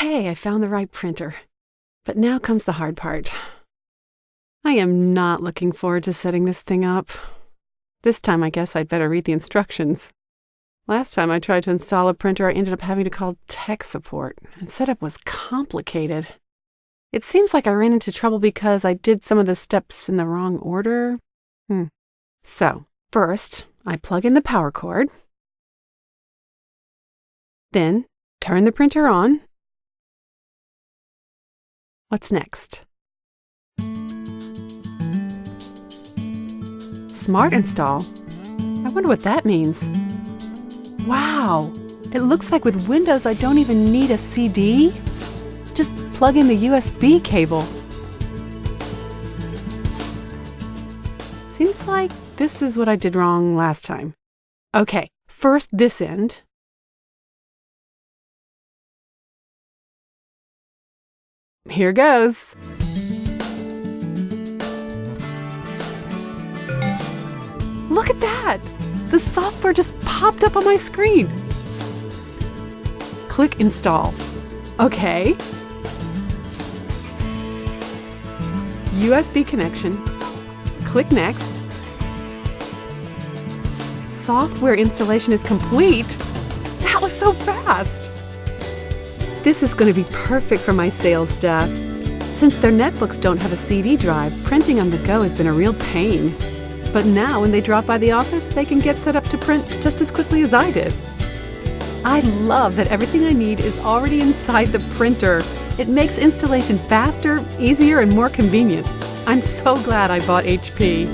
Okay, I found the right printer. But now comes the hard part. I am not looking forward to setting this thing up. This time I guess I'd better read the instructions. Last time I tried to install a printer, I ended up having to call tech support, and setup was complicated. It seems like I ran into trouble because I did some of the steps in the wrong order. So, first, I plug in the power cord. Then, turn the printer on. What's next? Smart Install? I wonder what that means. Wow! It looks like with Windows I don't even need a CD. Just plug in the USB cable. Seems like this is what I did wrong last time. Okay, first this end. Here goes. Look at that! The software just popped up on my screen. Click Install. Okay. USB connection. Click Next. Software installation is complete. That was so fast. This is going to be perfect for my sales staff. Since their netbooks don't have a CD drive, printing on the go has been a real pain. But now when they drop by the office, they can get set up to print just as quickly as I did. I love that everything I need is already inside the printer. It makes installation faster, easier, and more convenient. I'm so glad I bought HP.